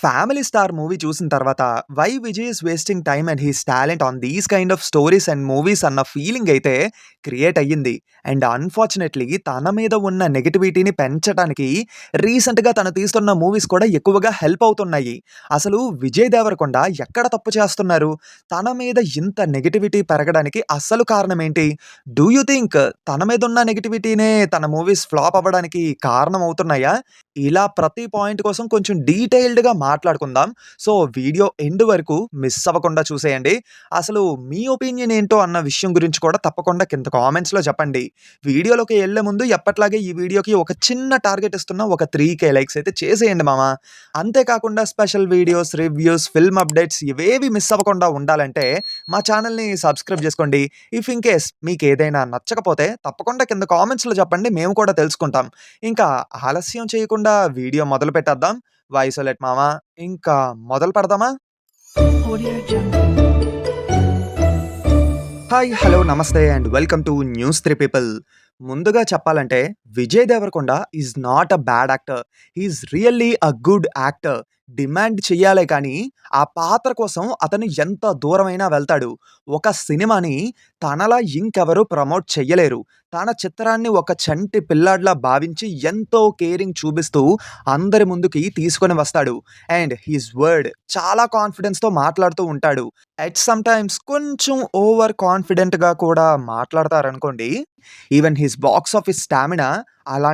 Family star movie చూసిన తర్వాత why Vijay is wasting time and his talent on these kind of stories and movies అన్న feeling అయితే create అయ్యింది. And unfortunately తన మీద ఉన్న నెగటివిటీని పెంచడానికి రీసెంట్గా తను తీస్తున్న మూవీస్ కూడా ఎక్కువగా హెల్ప్ అవుతున్నాయి. అసలు విజయ్ దేవరకొండ ఎక్కడ తప్పు చేస్తున్నారు? తన మీద ఇంత నెగటివిటీ పెరగడానికి అసలు కారణం ఏంటి? డూ యూ థింక్ తన మీద ఉన్న నెగటివిటీనే తన మూవీస్ ఫ్లాప్ అవ్వడానికి కారణం అవుతున్నాయా? ఇలా ప్రతి పాయింట్ కోసం కొంచెం డీటెయిల్డ్‌గా మాట్లాడుకుందాం. సో, వీడియో ఎండ్ వరకు మిస్ అవ్వకుండా చూసేయండి. అసలు మీ ఒపీనియన్ ఏంటో అన్న విషయం గురించి కూడా తప్పకుండా కింద కామెంట్స్‌లో చెప్పండి. వీడియోలోకి ఎళ్ళే ముందు ఎప్పట్లాగే ఈ వీడియోకి ఒక చిన్న టార్గెట్ ఇస్తున్నా. ఒక 3,000 లైక్స్ అయితే చేసేయండి మామ. అంతే కాకుండా special videos, reviews, film updates ఇవేవి మిస్ అవ్వకుండా ఉండాలంటే మా ఛానెల్‌ని సబ్స్క్రైబ్ చేసుకోండి. ఇఫ్ ఇన్ కేస్ మీకేదైనా నచ్చకపోతే తప్పకుండా కింద కామెంట్స్‌లో చెప్పండి. మేము కూడా తెలుసుకుంటాం. ఇంకా ఆలస్యం చేయకుండా వీడియో మొదలు పెట్టేద్దాం. వాయిసోలెట్ మామ. ఇంకా మొదలు పెడదామా? Audio Jungle. Hi, hello, namaste and welcome to news 3 people. ముందుగా చెప్పాలంటే Vijay Deverakonda is not a bad actor. He is really a good actor. Demand చెయ్యాలే కానీ ఆ పాత్ర కోసం అతను ఎంత దూరమైనా వెళ్తాడు. ఒక సినిమాని తనలా ఇంకెవరు ప్రమోట్ చెయ్యలేరు. తన చిత్రాన్ని ఒక చంటి పిల్లాడిలా భావించి ఎంతో కేరింగ్ చూపిస్తూ అందరి ముందుకి తీసుకొని వస్తాడు. అండ్ హిస్ వర్డ్ చాలా కాన్ఫిడెన్స్‌తో మాట్లాడుతూ ఉంటాడు. ఎట్ సమ్ టైమ్స్ కొంచెం ఓవర్ కాన్ఫిడెంట్‌గా కూడా మాట్లాడతారనుకోండి. Even his box office stamina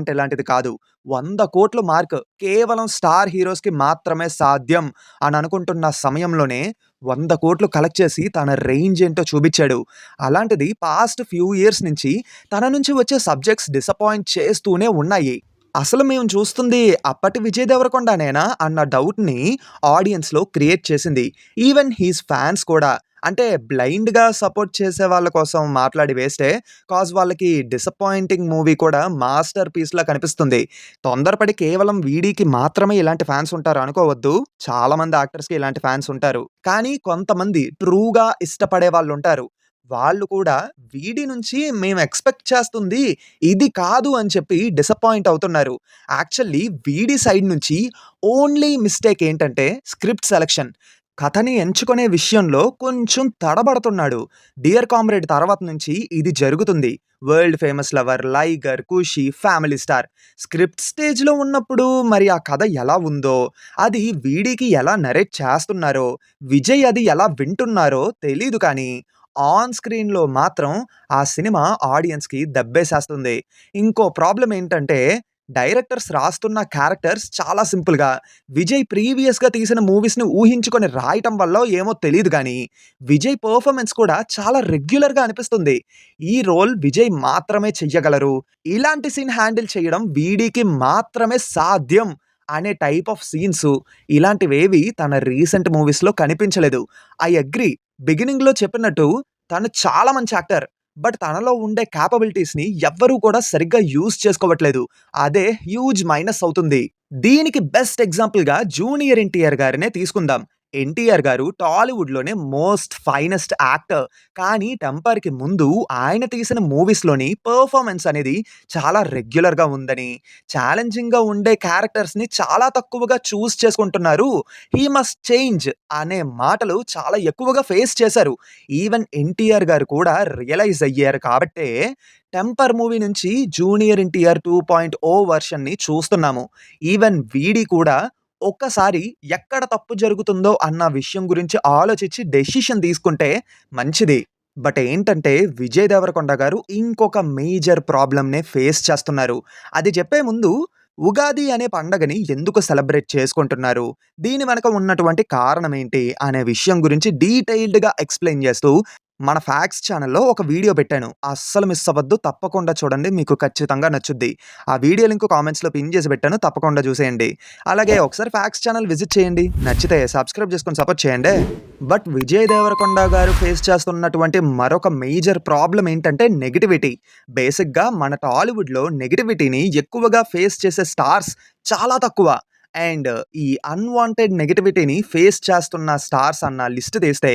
ఇలాంటిది కాదు. 100,00,00,000 మార్క్ కేవలం స్టార్ హీరోస్‌కి మాత్రమే సాధ్యం అని అనుకుంటున్న సమయంలోనే 100,00,00,000 కలెక్ట్ చేసి తన రేంజ్ ఏంటో చూపిచ్చాడు. అలాంటిది పాస్ట్ ఫ్యూ ఇయర్స్ నుంచి తన నుంచి వచ్చే సబ్జెక్ట్స్ డిసప్పాయింట్ చేస్తూనే ఉన్నాయి. అసలు మేము చూస్తుంది అప్పటి విజయ్ దేవరకొండనేనా అన్న డౌట్‌ని ఆడియన్స్‌లో క్రియేట్ చేసింది. ఈవెన్ హిస్ ఫ్యాన్స్ కూడా. అంటే బ్లైండ్‌గా సపోర్ట్ చేసే వాళ్ళ కోసం మాట్లాడి వేస్టే. వాళ్ళకి డిసప్పాయింటింగ్ మూవీ కూడా మాస్టర్ పీస్‌లా కనిపిస్తుంది. తొందరపడి కేవలం వీడికి మాత్రమే ఇలాంటి ఫ్యాన్స్ ఉంటారు అనుకోవద్దు. చాలా మంది యాక్టర్స్‌కి ఇలాంటి ఫ్యాన్స్ ఉంటారు. కానీ కొంతమంది ట్రూగా ఇష్టపడే వాళ్ళుంటారు. వాళ్ళు కూడా వీడి నుంచి మేము ఎక్స్‌పెక్ట్ చేస్తుంది ఇది కాదు అని చెప్పి డిసప్పాయింట్ అవుతున్నారు. యాక్చువల్లీ వీడి సైడ్ నుంచి ఓన్లీ మిస్టేక్ ఏంటంటే స్క్రిప్ట్ సెలక్షన్. కథని ఎంచుకునే విషయంలో కొంచెం తడబడుతున్నాడు. 'డియర్ కామ్రేడ్' తర్వాత నుంచి ఇది జరుగుతుంది. వరల్డ్ ఫేమస్ లవర్, లైగర్, ఖుషి, ఫ్యామిలీ స్టార్. స్క్రిప్ట్ స్టేజ్‌లో ఉన్నప్పుడు మరి ఆ కథ ఎలా ఉందో, అది వీడికి ఎలా నరేట్ చేస్తున్నారో, విజయ్ అది ఎలా వింటున్నారో తెలీదు కానీ ఆన్ స్క్రీన్‌లో మాత్రం ఆ సినిమా ఆడియన్స్‌కి దెబ్బేసేస్తుంది. ఇంకో ప్రాబ్లమ్ ఏంటంటే డైరెక్టర్స్ రాస్తున్న క్యారెక్టర్స్ చాలా సింపుల్‌గా విజయ్ ప్రీవియస్‌గా తీసిన మూవీస్‌ని ఊహించుకొని రాయటం వల్లో ఏమో తెలీదు గానీ, విజయ్ పెర్ఫార్మన్స్ కూడా చాలా రెగ్యులర్‌గా అనిపిస్తుంది. ఈ రోల్ విజయ్ మాత్రమే చెయ్యగలరు. ఇలాంటి సీన్ హ్యాండిల్ చేయడం వీడికి మాత్రమే సాధ్యం అనే టైప్ ఆఫ్ సీన్స్ ఇలాంటివేవి తన రీసెంట్ మూవీస్‌లో కనిపించలేదు. I agree. బిగినింగ్‌లో చెప్పినట్టు తను చాలా మంచి యాక్టర్. బట్ తనలో ఉండే కేపబిలిటీస్‌ని ఎవ్వరూ కూడా సరిగ్గా యూజ్ చేసుకోవట్లేదు. అదే హ్యూజ్ మైనస్ అవుతుంది. దీనికి బెస్ట్ ఎగ్జాంపుల్‌గా జూనియర్ ఎన్టీఆర్ గారినే తీసుకుందాం. ఎన్టీఆర్ గారు టాలీవుడ్‌లోనే మోస్ట్ ఫైనెస్ట్ యాక్టర్. కానీ 'టెంపర్‌కి' ముందు ఆయన తీసిన మూవీస్‌లోని పెర్ఫార్మన్స్ అనేది చాలా రెగ్యులర్‌గా ఉందని, ఛాలెంజింగ్‌గా ఉండే క్యారెక్టర్స్‌ని చాలా తక్కువగా చూజ్ చేసుకుంటున్నారు. హి మస్ట్ చేంజ్ అనే మాటలు చాలా ఎక్కువగా ఫేస్ చేశారు. ఈవెన్ ఎన్టీఆర్ గారు కూడా రియలైజ్ అయ్యారు కాబట్టే 'టెంపర్' మూవీ నుంచి జూనియర్ ఎన్టీఆర్ 2.0 వెర్షన్‌ని చూస్తున్నాము. ఈవెన్ వీడి కూడా ఒక్కసారి ఎక్కడ తప్పు జరుగుతుందో అన్న విషయం గురించి ఆలోచించి డెసిషన్ తీసుకుంటే మంచిది. బట్ ఏంటంటే విజయ్ దేవరకొండ గారు ఇంకొక మేజర్ ప్రాబ్లమ్‌నే ఫేస్ చేస్తున్నారు. అది చెప్పే ముందు ఉగాది అనే పండగని ఎందుకు సెలబ్రేట్ చేసుకుంటున్నారు? దీని వెనక ఉన్నటువంటి కారణం ఏంటి? అనే విషయం గురించి డీటెయిల్డ్‌గా ఎక్స్‌ప్లెయిన్ చేస్తూ మన ఫ్యాక్ట్స్ ఛానెల్‌లో ఒక వీడియో పెట్టాను. అస్సలు మిస్ అవ్వద్దు. తప్పకుండా చూడండి. మీకు ఖచ్చితంగా నచ్చుద్ది. ఆ వీడియో లింక్ కామెంట్స్‌లో పిన్ చేసి పెట్టాను. తప్పకుండా చూసేయండి. అలాగే ఒకసారి ఫ్యాక్ట్స్ ఛానెల్ విజిట్ చేయండి. నచ్చితే సబ్స్క్రైబ్ చేసుకొని సపోర్ట్ చేయండి. బట్ విజయ్ దేవరకొండ గారు ఫేస్ చేస్తున్నటువంటి మరొక మేజర్ ప్రాబ్లమ్ ఏంటంటే నెగటివిటీ. బేసిక్‌గా మన టాలీవుడ్‌లో నెగటివిటీని ఎక్కువగా ఫేస్ చేసే స్టార్స్ చాలా తక్కువ. అండ్ ఈ అన్‌వాంటెడ్ నెగటివిటీని ఫేస్ చేస్తున్న స్టార్స్ అన్న లిస్ట్ తీస్తే,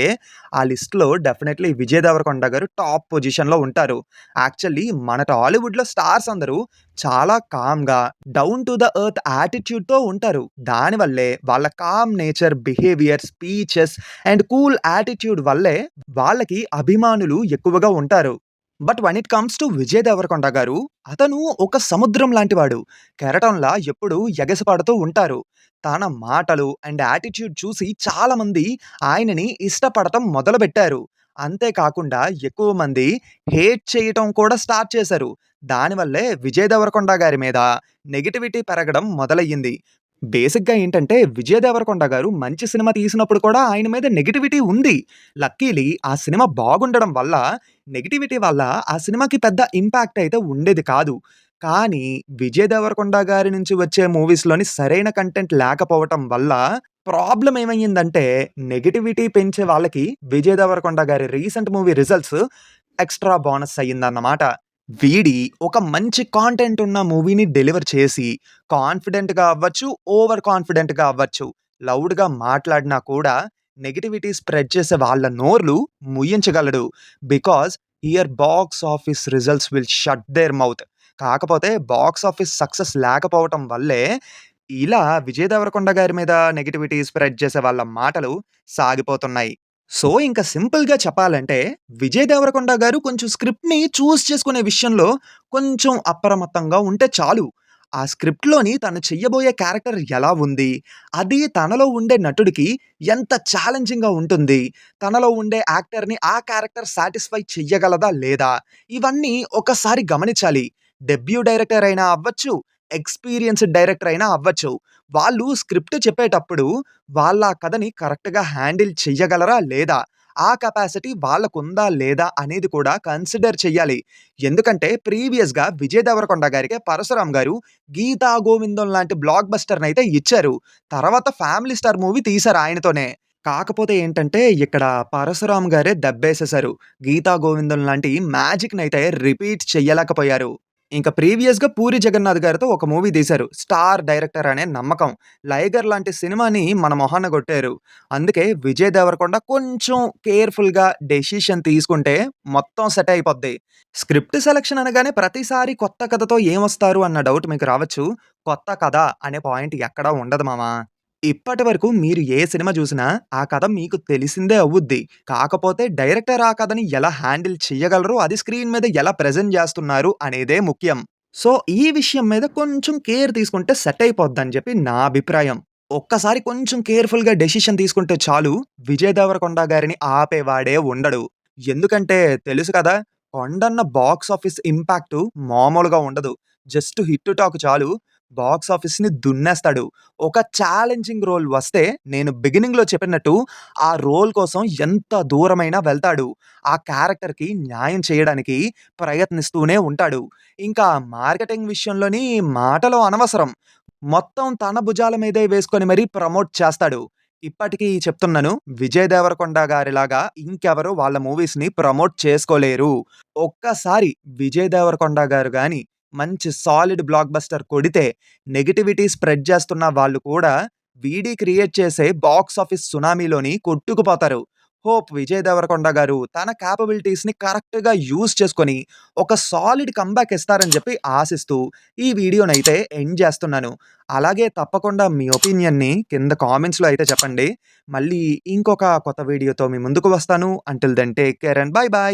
ఆ లిస్ట్‌లో డెఫినైట్‌లీ విజయ్ దేవరకొండ గారు టాప్ పొజిషన్‌లో ఉంటారు. యాక్చువల్లీ మన టాలీవుడ్‌లో స్టార్స్ అందరూ చాలా కామ్‌గా, డౌన్ టు ద ఎర్త్ యాటిట్యూడ్‌తో ఉంటారు. దానివల్లే వాళ్ళ calm nature, behaviour, speeches and cool attitude వల్లే వాళ్ళకి అభిమానులు ఎక్కువగా ఉంటారు. But when it comes to Vijay Deverakonda గారు, అతను ఒక సముద్రం లాంటివాడు. కెరటంలా ఎప్పుడూ ఎగసిపడుతూ ఉంటారు. తన మాటలు అండ్ యాటిట్యూడ్ చూసి చాలామంది ఆయనని ఇష్టపడటం మొదలుపెట్టారు. అంతే కాకుండా ఎక్కువ మంది హేట్ చేయటం కూడా స్టార్ట్ చేశారు. దానివల్లే విజయ్ దేవరకొండ గారి మీద నెగటివిటీ పెరగడం మొదలయ్యింది. బేసిక్‌గా ఏంటంటే విజయ్ దేవరకొండ గారు మంచి సినిమా తీసినప్పుడు కూడా ఆయన మీద నెగటివిటీ ఉంది. లక్కీలీ ఆ సినిమా బాగుండడం వల్ల నెగటివిటీ వల్ల ఆ సినిమాకి పెద్ద ఇంపాక్ట్ అయితే ఉండేది కాదు. కానీ విజయ్ దేవరకొండ గారి నుంచి వచ్చే మూవీస్‌లోని సరైన కంటెంట్ లేకపోవటం వల్ల ప్రాబ్లమ్ ఏమయ్యిందంటే నెగటివిటీ పెంచే వాళ్ళకి విజయ్ దేవరకొండ గారి recent movie 'results' extra bonus అయ్యిందన్నమాట. వీడి ఒక మంచి కాంటెంట్ ఉన్న మూవీని డెలివర్ చేసి కాన్ఫిడెంట్‌గా అవ్వచ్చు, ఓవర్ కాన్ఫిడెంట్‌గా అవ్వచ్చు. లౌడ్‌గా మాట్లాడినా కూడా నెగటివిటీ స్ప్రెడ్ చేసే వాళ్ళ నోర్లు ముయ్యించగలడు. Because here box office results will shut their mouth. కాకపోతే బాక్స్ ఆఫీస్ సక్సెస్ లేకపోవటం వల్లే ఇలా విజయ్ దేవరకొండ గారి మీద నెగటివిటీ స్ప్రెడ్ చేసే వాళ్ళ మాటలు సాగిపోతున్నాయి. సో, ఇంక సింపుల్‌గా చెప్పాలంటే విజయ్ దేవరకొండ గారు కొంచెం స్క్రిప్ట్‌ని చేసుకునే విషయంలో కొంచెం అప్రమత్తంగా ఉంటే చాలు. ఆ స్క్రిప్ట్‌లోని తను చెయ్యబోయే క్యారెక్టర్ ఎలా ఉంది? అది తనలో ఉండే నటుడికి ఎంత ఛాలెంజింగ్‌గా ఉంటుంది? తనలో ఉండే యాక్టర్‌ని ఆ క్యారెక్టర్ సాటిస్ఫై చెయ్యగలదా? లేదా? ఇవన్నీ ఒకసారి గమనించాలి. డెబ్యూ డైరెక్టర్ అయినా అవ్వచ్చు, ఎక్స్‌పీరియన్స్‌డ్ డైరెక్టర్ అయినా అవ్వచ్చు. వాళ్ళు స్క్రిప్ట్ చెప్పేటప్పుడు వాళ్ళ ఆ కథని కరెక్ట్‌గా హ్యాండిల్ చెయ్యగలరా? లేదా? ఆ కెపాసిటీ వాళ్ళకుందా? లేదా? అనేది కూడా కన్సిడర్ చెయ్యాలి. ఎందుకంటే ప్రీవియస్‌గా విజయ్ దేవరకొండ గారికే 'పరశురామ్' గారు 'గీతా గోవిందం' లాంటి బ్లాక్ బస్టర్‌నయితే ఇచ్చారు. తర్వాత 'ఫ్యామిలీ స్టార్' మూవీ తీశారు ఆయనతోనే. కాకపోతే ఏంటంటే ఇక్కడ 'పరశురామ్' గారే దెబ్బేసేశారు. 'గీతా గోవిందం' లాంటి మ్యాజిక్‌నయితే రిపీట్ చెయ్యలేకపోయారు. ఇంక ప్రీవియస్‌గా 'పూరి జగన్నాథ్' గారితో ఒక మూవీ తీశారు. స్టార్ డైరెక్టర్ అనే నమ్మకం. 'లైగర్' లాంటి సినిమాని మన మొహాన గొట్టారు. అందుకే విజయ్ దేవరకొండ కొంచెం కేర్‌ఫుల్‌గా డెసిషన్ తీసుకుంటే మొత్తం సెట్ అయిపోద్ది. స్క్రిప్ట్ సెలక్షన్ అనగానే ప్రతిసారి కొత్త కథతో ఏమొస్తారు అన్న డౌట్ మీకు రావచ్చు. కొత్త కథ అనే పాయింట్ ఎక్కడా ఉండదు మామ. ఇప్పటివరకు మీరు ఏ సినిమా జూసినా ఆ కథ మీకు తెలిసిందే అవుద్ది. కాకపోతే డైరెక్టర్ ఆ కథని ఎలా హ్యాండిల్ చెయ్యగలరు, అది స్క్రీన్ మీద ఎలా ప్రెజెంట్ జేస్తున్నారు అనేదే ముఖ్యం. సో, ఈ విషయం మీద కొంచెం కేర్ తీసుకుంటే సెట్ అయిపోద్దని జెప్పి నా అభిప్రాయం. ఒక్కసారి కొంచెం కేర్‌ఫుల్‌గా డెసిషన్ తీసుకుంటే చాలు, విజయ్ దేవరకొండ గారిని ఆపేవాడే ఉండడు. ఎందుకంటే తెలుసు కదా! కొండన్న బాక్స్ ఆఫీస్ ఇంపాక్టు మామూలుగా ఉండదు. జస్ట్ హిట్ టాక్ చాలు బాక్స్ ఆఫీస్‌ని దున్నేస్తాడు. ఒక ఛాలెంజింగ్ రోల్ వస్తే నేను బిగినింగ్‌లో చెప్పినట్టు ఆ రోల్ కోసం ఎంత దూరమైనా వెళ్తాడు. ఆ క్యారెక్టర్‌కి న్యాయం చేయడానికి ప్రయత్నిస్తూనే ఉంటాడు. ఇంకా మార్కెటింగ్ విషయంలోని మాటలు అనవసరం. మొత్తం తన భుజాల మీదే వేసుకొని మరీ ప్రమోట్ చేస్తాడు. ఇప్పటికీ చెప్తున్నాను. విజయ్ దేవరకొండ గారిలాగా ఇంకెవరు వాళ్ళ మూవీస్‌ని ప్రమోట్ చేసుకోలేరు. ఒక్కసారి విజయ్ దేవరకొండ గారు గాని మంచి సాలిడ్ బ్లాక్ బస్టర్ కొడితే నెగటివిటీ స్ప్రెడ్ చేస్తున్న వాళ్ళు కూడా వీడి క్రియేట్ చేసే బాక్స్ ఆఫీస్ సునామీలోని కొట్టుకుపోతారు. హోప్ విజయ్ దేవరకొండ గారు తన కేపబిలిటీస్‌ని కరెక్ట్‌గా యూజ్ చేసుకొని ఒక సాలిడ్ కమ్‌బ్యాక్ ఇస్తారని చెప్పి ఆశిస్తూ ఈ వీడియోనైతే ఎండ్ చేస్తున్నాను. అలాగే తప్పకుండా మీ ఒపీనియన్‌ని కింద కామెంట్స్‌లో అయితే చెప్పండి. మళ్ళీ ఇంకొక కొత్త వీడియోతో మీ ముందుకు వస్తాను. Until then take care and bye by.